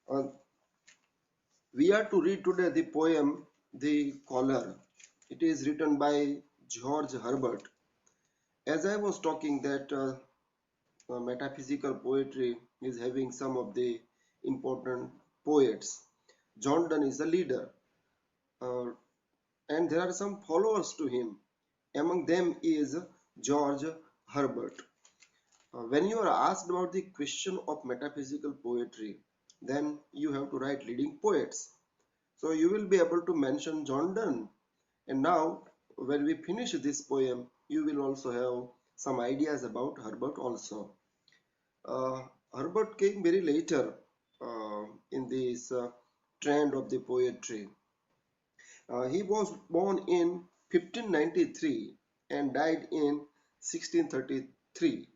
Uh, we are to read today the poem The Caller. It is written by George Herbert. As I was talking that metaphysical poetry is having some of the important poets. John Donne is the leader, uh, and there are some followers to him. Among them is George Herbert. When you are asked about the question of metaphysical poetry, then you have to write leading poets. So you will be able to mention John Donne. And now, when we finish this poem, you will also have some ideas about Herbert also. Uh, Herbert came very later in this trend of the poetry. He was born in 1593 and died in 1633.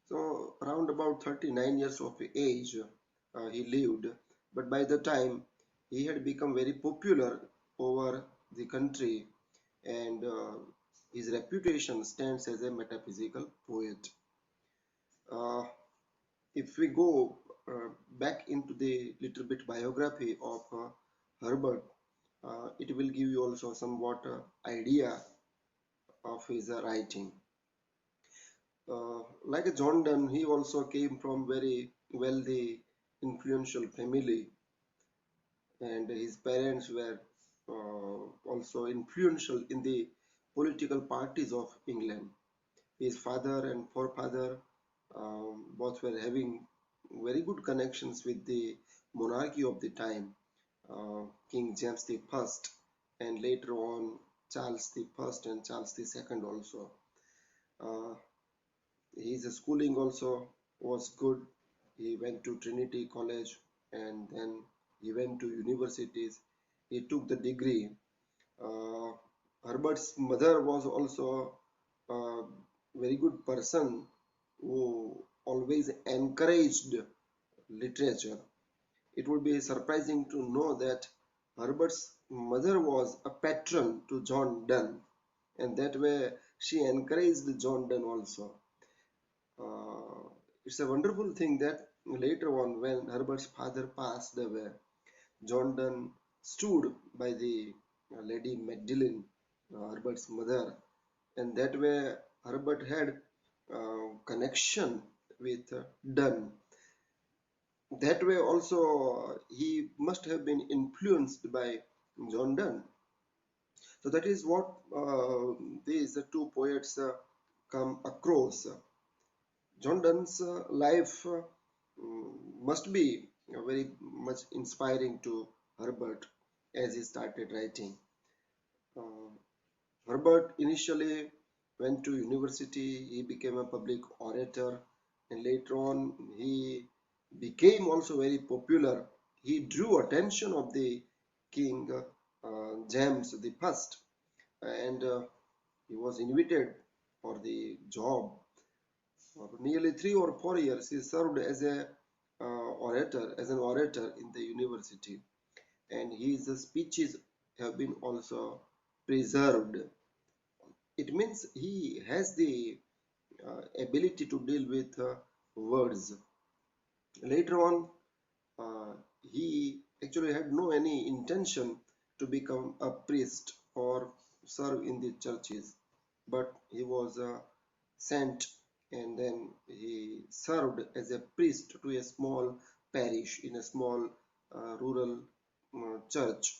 So around about 39 years of age he lived. But by the time he had become very popular over the country, and his reputation stands as a metaphysical poet. Uh, if we go back into the little bit biography of Herbert, it will give you also somewhat idea of his writing. Like a John Donne, he also came from very wealthy, influential family, and his parents were also influential in the political parties of England. His father and forefather both were having very good connections with the monarchy of the time, King James the First, and later on Charles the First and Charles the Second also. Uh, his schooling also was good. He went to Trinity College and then he went to universities. He took the degree. Uh, Herbert's mother was also a very good person who always encouraged literature. It would be surprising to know that Herbert's mother was a patron to John Donne, and that way she encouraged John Donne also. Uh, it's a wonderful thing that later on, when Herbert's father passed away, John Donne stood by the Lady Magdalene, Herbert's mother, and that way Herbert had connection with Donne. That way also he must have been influenced by John Donne. So that is what these two poets come across. John Donne's life must be very much inspiring to Herbert as he started writing. Uh, Herbert initially went to university, he became a public orator, and later on he became also very popular. He drew attention of the king James the First, and he was invited for the job. For nearly 3 or 4 years, he served as a as an orator in the university, and his speeches have been also preserved. It means he has the ability to deal with words. Later on, he actually had no any intention to become a priest or serve in the churches, but he was sent and then he served as a priest to a small parish in a small rural church.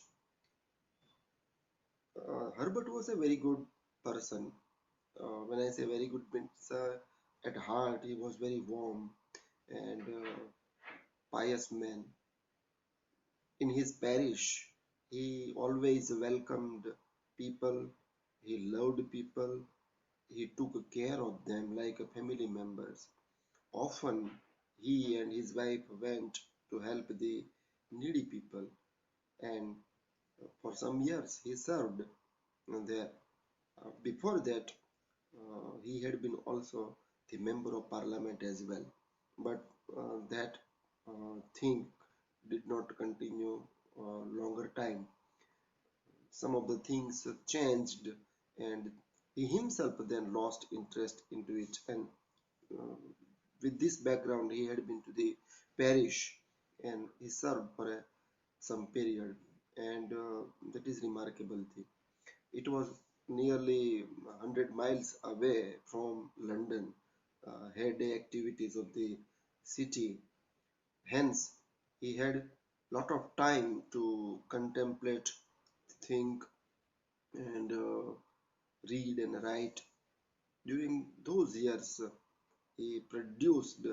Herbert was a very good person. When I say very good, means at heart he was very warm and pious man. In his parish, he always welcomed people, he loved people, he took care of them like family members. Often, he and his wife went to help the needy people, and for some years he served there. Before that, he had been also the member of parliament as well, but that thing did not continue longer time. Some of the things changed, and he himself then lost interest into it. And uh, with this background, he had been to the parish, and he served for some period, and that is remarkable thing. It was nearly 100 miles away from London, head activities of the city. Hence, he had lot of time to contemplate, think, and read and write. During those years, he produced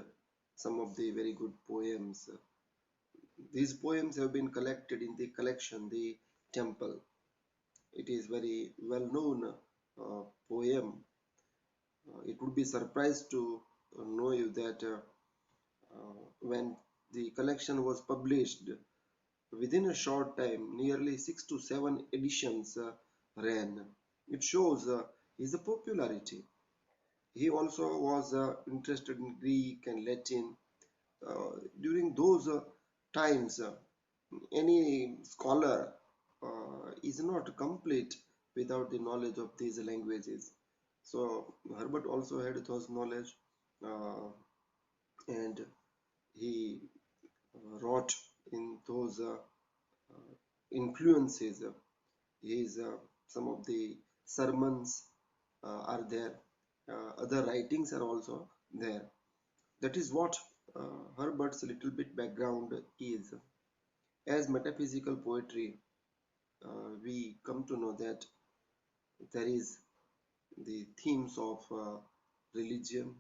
some of the very good poems. These poems have been collected in the collection, The Temple. It is very well known poem. It would be surprised to know you that when the collection was published, within a short time, nearly 6 to 7 editions ran. It shows his popularity. He also was interested in Greek and Latin. During those times, any scholar is not complete without the knowledge of these languages. So Herbert also had those knowledge, uh, and he wrote in those influences. His some of the sermons are there. Other writings are also there. That is what Herbert's little bit background is. As metaphysical poetry, we come to know that there is the themes of religion,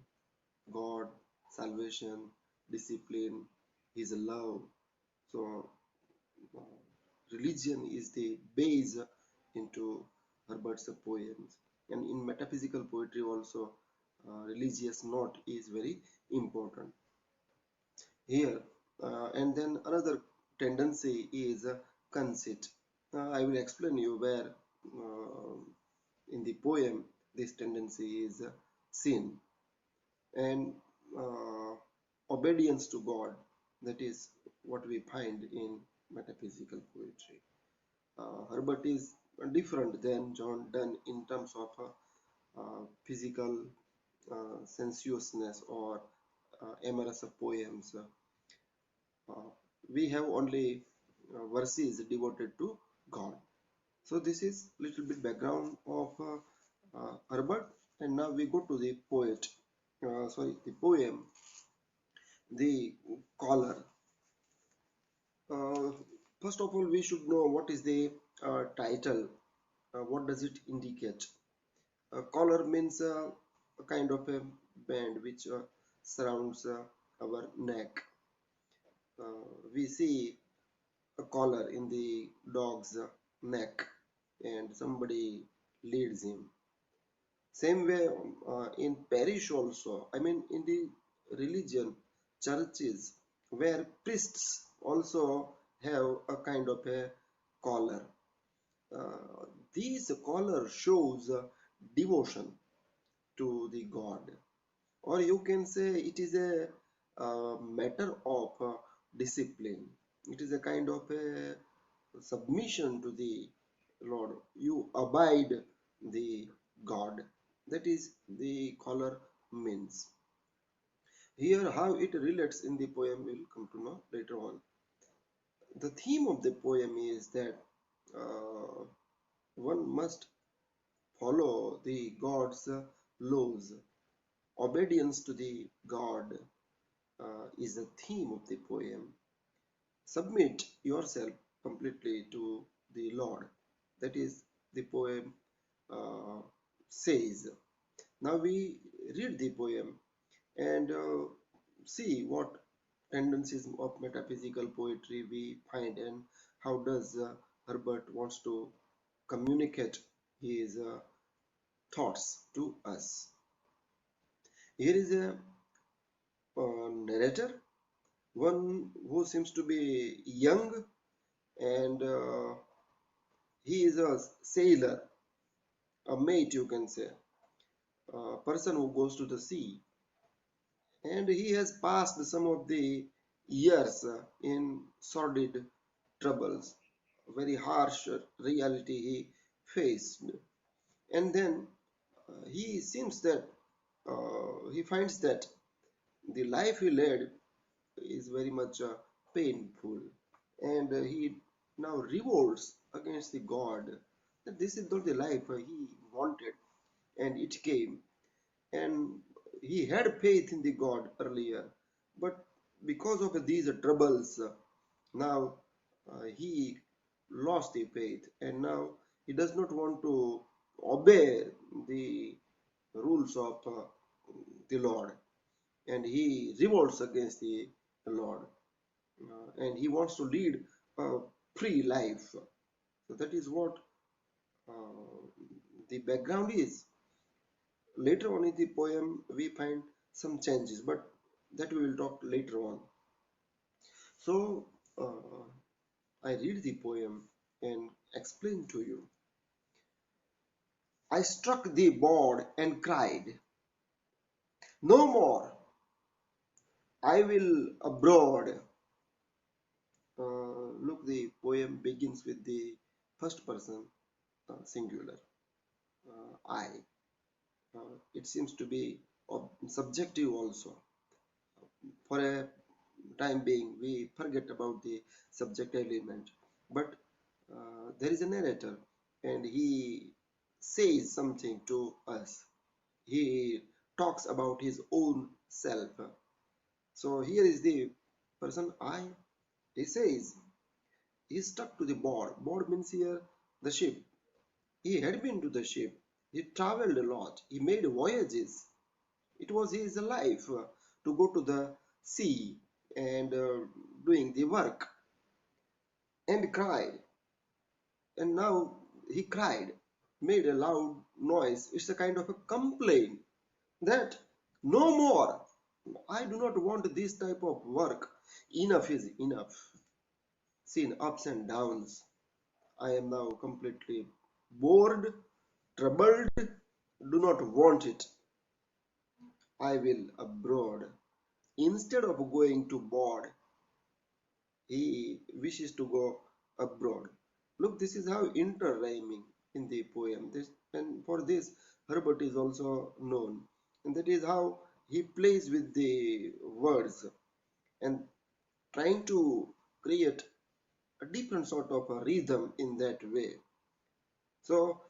God, salvation, discipline, His love. So, uh, religion is the base into Herbert's poems, and in metaphysical poetry also, religious note is very important here. And then another tendency is conceit. I will explain you where in the poem this tendency is seen, and uh, obedience to God. That is what we find in metaphysical poetry. Herbert is different than John Donne in terms of physical sensuousness or amorous poems. Uh, we have only verses devoted to God. So this is little bit background of Herbert, and now we go to the poet. Sorry, the poem, The Caller. Uh, First of all, we should know what is the title. What does it indicate? Collar means a kind of a band which surrounds our neck. We see a collar in the dog's neck, and somebody leads him. Same way in parish also, I mean in the religion, churches, where priests also have a kind of a collar. Uh, this collar shows devotion to the God, or you can say it is a matter of discipline. It is a kind of a submission to the Lord. You abide the God. That is the color means. Here, how it relates in the poem, we'll come to know later on. The theme of the poem is that uh, one must follow the God's laws. Obedience to the God is the theme of the poem. Submit yourself completely to the Lord. That is the poem uh, says. Now we read the poem and see what tendencies of metaphysical poetry we find, and how does Herbert wants to communicate his thoughts to us. Here is a narrator, one who seems to be young, and he is a sailor, a mate, you can say, a person who goes to the sea, and he has passed some of the years in sordid troubles, very harsh reality he faced, and then he seems that he finds that the life he led is very much painful, and he now revolts against the God. That this is not the life he wanted, and it came. And he had faith in the God earlier, but because of these troubles, now he lost the faith, and now he does not want to obey the rules of the Lord, and he revolts against the Lord, and he wants to lead a free life. So that is what uh, the background is. Later on in the poem, we find some changes, but that we will talk later on. So I read the poem and explain to you. I struck the board and cried, "No more! I will abroad." Look, the poem begins with the first person singular, I. It seems to be subjective also. For a time being, we forget about the subject element, but there is a narrator, and he says something to us. He talks about his own self. So here is the person I. He says he stuck to the board. Board means here the ship. He had been to the ship. He traveled a lot. He made voyages. It was his life to go to the sea and doing the work, and cried. And now he cried, made a loud noise. It's a kind of a complaint that no more. I do not want this type of work. Enough is enough. Seen ups and downs. I am now completely bored, troubled, do not want it. I will abroad. Instead of going to board, he wishes to go abroad. Look, this is how inter-rhyming in the poem. And for this, Herbert is also known. And that is how he plays with the words and trying to create a different sort of a rhythm in that way. So,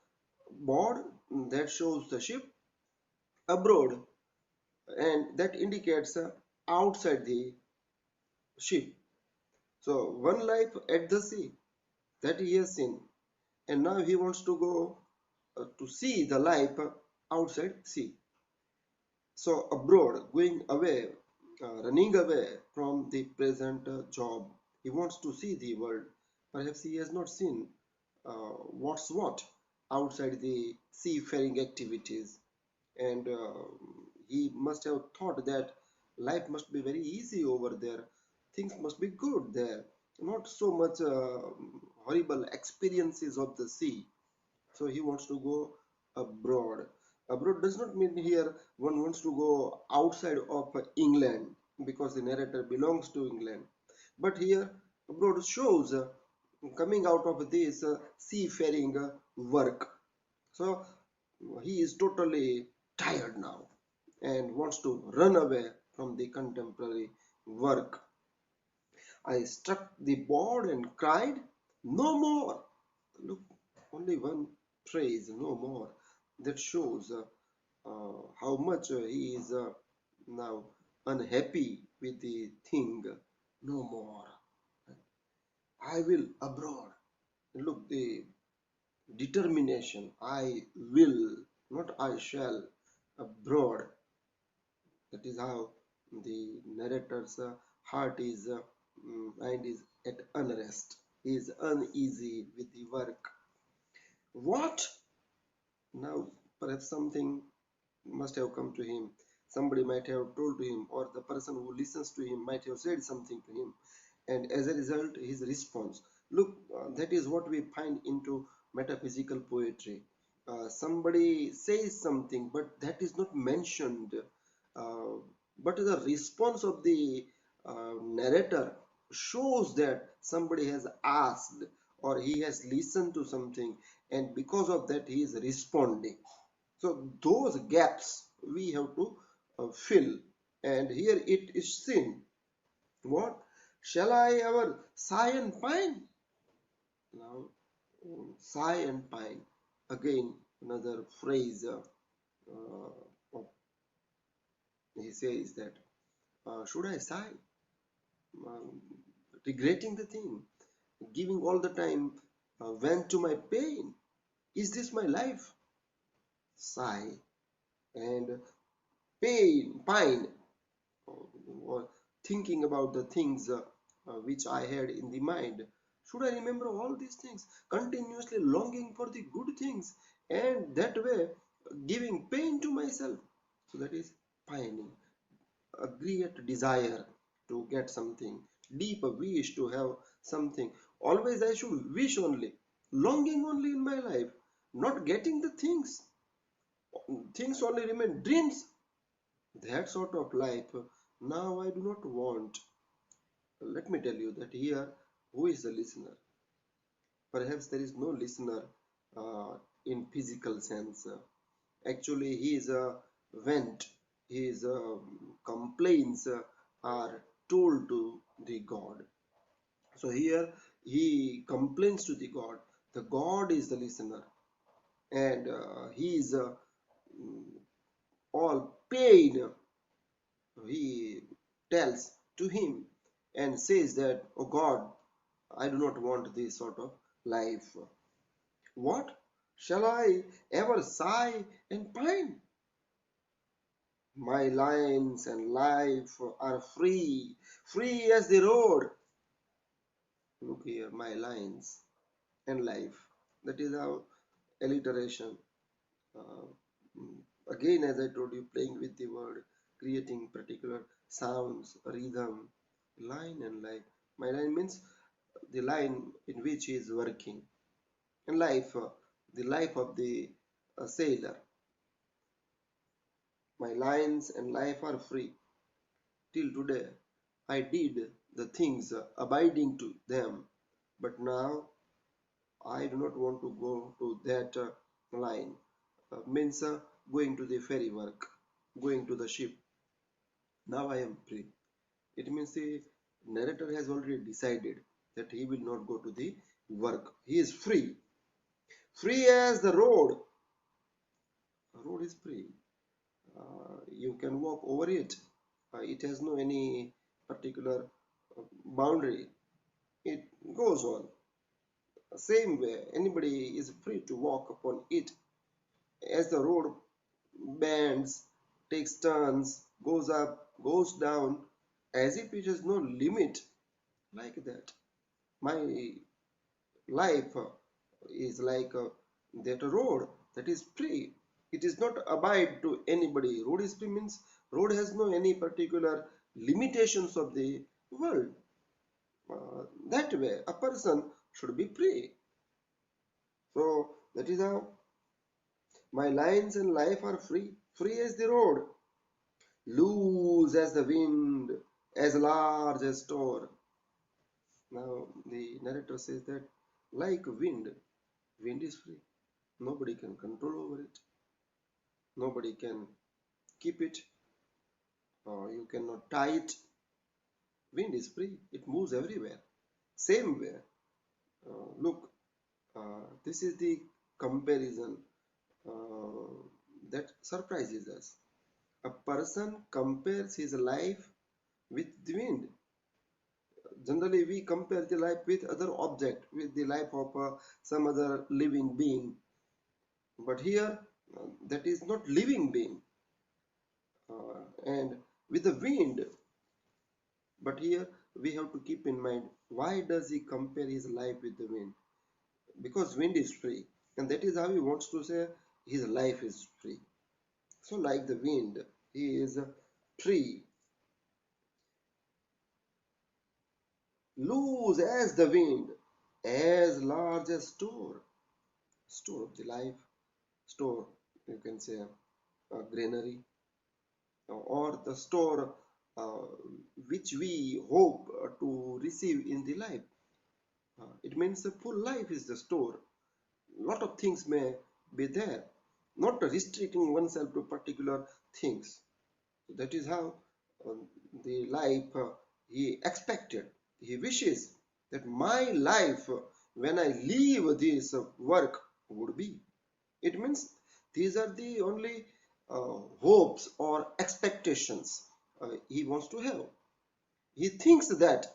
board, that shows the ship, abroad, and that indicates outside the ship. So, one life at the sea that he has seen, and now he wants to go to see the life outside sea. So abroad, going away, running away from the present job, he wants to see the world. Perhaps he has not seen what's what outside the seafaring activities, and he must have thought that life must be very easy over there. Things must be good there, not so much horrible experiences of the sea. So he wants to go abroad. Abroad does not mean here one wants to go outside of England, because the narrator belongs to England. But here abroad shows coming out of this seafaring work. So he is totally tired now and wants to run away from the contemporary work. I struck the board and cried, "No more!" Look, only one phrase, no more, that shows how much he is now unhappy with the thing. No more. I will abroad. Look, the determination. I will, not I shall, abroad. That is how the narrator's heart is, mind is at unrest. He is uneasy with the work. What? Now, perhaps something must have come to him. Somebody might have told to him, or the person who listens to him might have said something to him. And as a result, his response. Look, that is what we find into metaphysical poetry. Somebody says something, but that is not mentioned. Uh, but the response of the narrator shows that somebody has asked or he has listened to something, and because of that, he is responding. So those gaps we have to fill, and here it is seen. What? Shall I ever sigh and pine? Now, sigh and pine. Again, another phrase. He says that, should I sigh? Um, Regretting the thing, giving all the time vent to my pain. Is this my life? Sigh and pain, pine, or thinking about the things which I had in the mind. Should I remember all these things? Continuously longing for the good things and that way giving pain to myself. So that is pining. A great desire to get something, deep wish to have something. Always I should wish only, longing only in my life, not getting the things. Things only remain dreams. That sort of life now I do not want. Let me tell you that here, who is the listener? Perhaps there is no listener uh, in physical sense. Actually, his vent, his complaints are told to the God. So here he complains to the God. The God is the listener, and he is all pain. He tells to him and says that, "Oh God, I do not want this sort of life. What? Shall I ever sigh and pine? My lines and life are free, free as the road." Look here, my lines and life. That is our alliteration. Uh, Again, as I told you, playing with the word, creating particular sounds, rhythm, line and life. My line means the line in which he is working, and life, the life of the sailor. My lines and life are free. Till today, I did the things abiding to them, but now I do not want to go to that line. Means going to the ferry work, going to the ship. Now I am free. It means the narrator has already decided that he will not go to the work. He is free. Free as the road. The road is free. You can walk over it. It has no any particular boundary. It goes on. Same way, anybody is free to walk upon it. As the road bends, takes turns, goes up, goes down, as if it has no limit, like that. My life is like that road that is free. It is not abide to anybody. Road is free means road has no any particular limitations of the world. That way, a person should be free. So that is how my lines and life are free, free as the road, loose as the wind, as large as store. Now the narrator says that like wind, wind is free. Nobody can control over it. Nobody can keep it. You cannot tie it. Wind is free. It moves everywhere. Same way. Look, this is the comparison uh, that surprises us. A person compares his life with the wind. Generally, we compare the life with other object, with the life of some other living being. But here, that is not living being. And with the wind, but here we have to keep in mind, why does he compare his life with the wind? Because wind is free, and that is how he wants to say his life is free. So like the wind, he is free, loose as the wind, as large as store of the life, store, you can say, granary, or the store uh, which we hope to receive in the life. It means a full life is the store. Lot of things may be there, not restricting oneself to particular things. So that is how uh, the life he expected. He wishes that my life when I leave this work would be. It means these are the only hopes or expectations he wants to have. He thinks that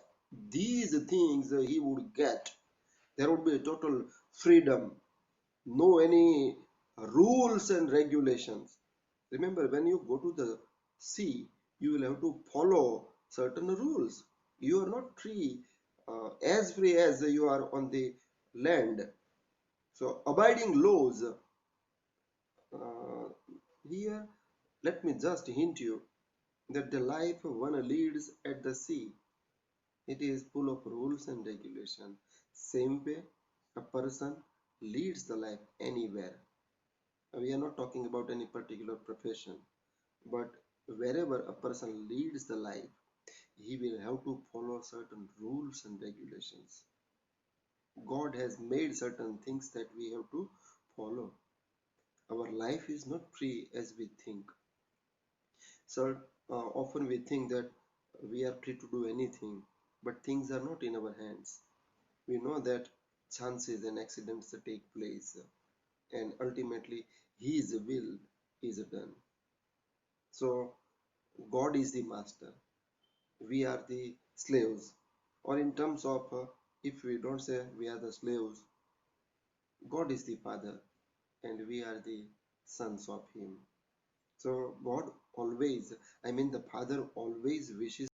these things he would get. There would be a total freedom, no any rules and regulations. Remember, when you go to the sea, you will have to follow certain rules. You are not as free as you are on the land. So, abiding laws uh, here, let me just hint you that the life one leads at the sea, it is full of rules and regulation. Same way, a person leads the life anywhere. We are not talking about any particular profession, but wherever a person leads the life, he will have to follow certain rules and regulations. God has made certain things that we have to follow. Our life is not free as we think. So often we think that we are free to do anything, but things are not in our hands. We know that chances and accidents take place, and ultimately His will is done. So God is the master, we are the slaves, or in terms of if we don't say we are the slaves, God is the father, and we are the sons of Him. So God always, I mean, the father always wishes